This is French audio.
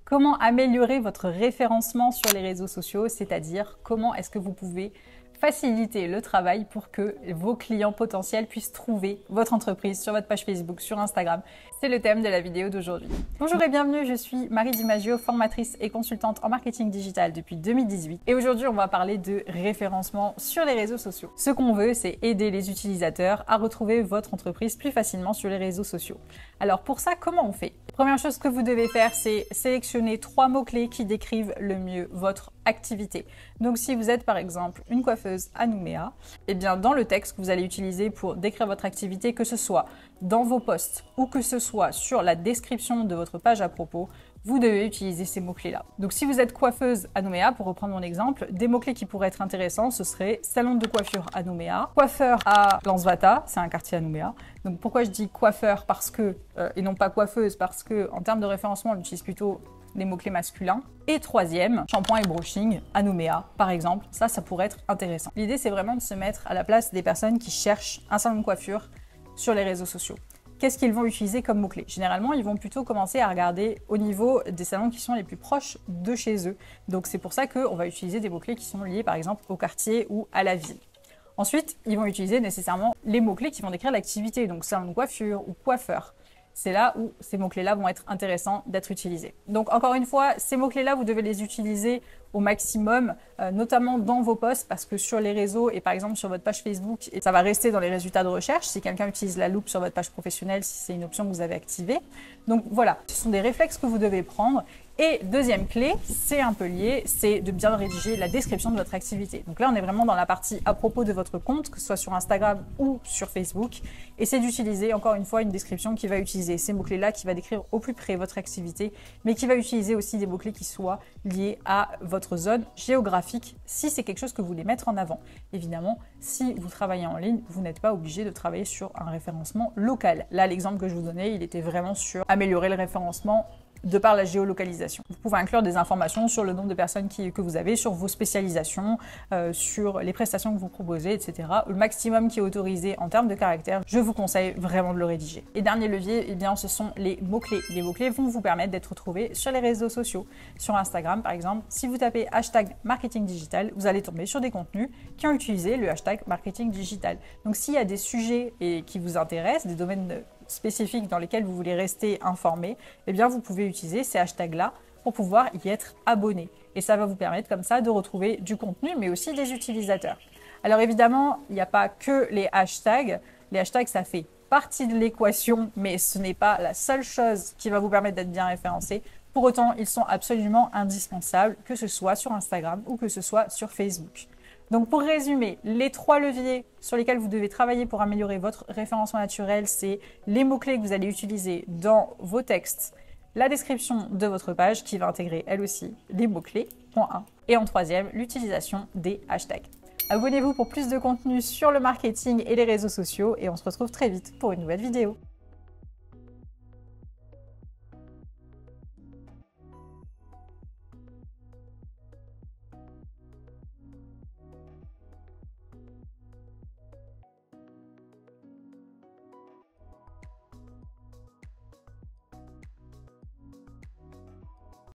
Comment améliorer votre référencement sur les réseaux sociaux, c'est-à-dire comment est-ce que vous pouvez faciliter le travail pour que vos clients potentiels puissent trouver votre entreprise sur votre page Facebook, sur Instagram. C'est le thème de la vidéo d'aujourd'hui. Bonjour et bienvenue, je suis Marie Di Maggio, formatrice et consultante en marketing digital depuis 2018. Et aujourd'hui, on va parler de référencement sur les réseaux sociaux. Ce qu'on veut, c'est aider les utilisateurs à retrouver votre entreprise plus facilement sur les réseaux sociaux. Alors pour ça, comment on fait? Première chose que vous devez faire, c'est sélectionner 3 mots-clés qui décrivent le mieux votre activité. Donc si vous êtes par exemple une coiffeuse à Nouméa, eh bien dans le texte que vous allez utiliser pour décrire votre activité, que ce soit dans vos posts ou que ce soit sur la description de votre page à propos, vous devez utiliser ces mots-clés-là. Donc si vous êtes coiffeuse à Nouméa, pour reprendre mon exemple, des mots-clés qui pourraient être intéressants, ce serait salon de coiffure à Nouméa, coiffeur à Lansvata, c'est un quartier à Nouméa. Donc pourquoi je dis coiffeur parce que, et non pas coiffeuse, parce que en termes de référencement, on utilise plutôt les mots-clés masculins. Et troisième, shampoing et brushing à Nouméa, par exemple. Ça pourrait être intéressant. L'idée, c'est vraiment de se mettre à la place des personnes qui cherchent un salon de coiffure sur les réseaux sociaux. Qu'est-ce qu'ils vont utiliser comme mots-clés? Généralement, ils vont plutôt commencer à regarder au niveau des salons qui sont les plus proches de chez eux. Donc c'est pour ça qu'on va utiliser des mots-clés qui sont liés par exemple au quartier ou à la ville. Ensuite, ils vont utiliser nécessairement les mots-clés qui vont décrire l'activité, donc salon de coiffure ou coiffeur. C'est là où ces mots-clés-là vont être intéressants d'être utilisés. Donc encore une fois, ces mots-clés-là, vous devez les utiliser au maximum, notamment dans vos posts, parce que sur les réseaux et par exemple sur votre page Facebook, ça va rester dans les résultats de recherche si quelqu'un utilise la loupe sur votre page professionnelle, si c'est une option que vous avez activée. Donc voilà, ce sont des réflexes que vous devez prendre. Et deuxième clé, c'est un peu lié, c'est de bien rédiger la description de votre activité. Donc là, on est vraiment dans la partie à propos de votre compte, que ce soit sur Instagram ou sur Facebook. Et c'est d'utiliser, encore une fois, une description qui va utiliser ces mots-clés-là, qui va décrire au plus près votre activité, mais qui va utiliser aussi des mots-clés qui soient liés à votre zone géographique, si c'est quelque chose que vous voulez mettre en avant. Évidemment, si vous travaillez en ligne, vous n'êtes pas obligé de travailler sur un référencement local. Là, l'exemple que je vous donnais, il était vraiment sur améliorer le référencement de par la géolocalisation. Vous pouvez inclure des informations sur le nombre de personnes que vous avez, sur vos spécialisations, sur les prestations que vous proposez, etc. Le maximum qui est autorisé en termes de caractères, je vous conseille vraiment de le rédiger. Et dernier levier, eh bien, ce sont les mots-clés. Les mots-clés vont vous permettre d'être retrouvés sur les réseaux sociaux. Sur Instagram, par exemple, si vous tapez hashtag marketing digital, vous allez tomber sur des contenus qui ont utilisé le hashtag marketing digital. Donc s'il y a des sujets qui vous intéressent, des domaines spécifiques dans lesquels vous voulez rester informé, eh bien vous pouvez utiliser ces hashtags-là pour pouvoir y être abonné. Et ça va vous permettre comme ça de retrouver du contenu, mais aussi des utilisateurs. Alors évidemment, il n'y a pas que les hashtags. Les hashtags, ça fait partie de l'équation, mais ce n'est pas la seule chose qui va vous permettre d'être bien référencé. Pour autant, ils sont absolument indispensables, que ce soit sur Instagram ou que ce soit sur Facebook. Donc pour résumer, les 3 leviers sur lesquels vous devez travailler pour améliorer votre référencement naturel, c'est les mots-clés que vous allez utiliser dans vos textes, la description de votre page qui va intégrer elle aussi les mots-clés, point 1. Et en troisième, l'utilisation des hashtags. Abonnez-vous pour plus de contenu sur le marketing et les réseaux sociaux et on se retrouve très vite pour une nouvelle vidéo.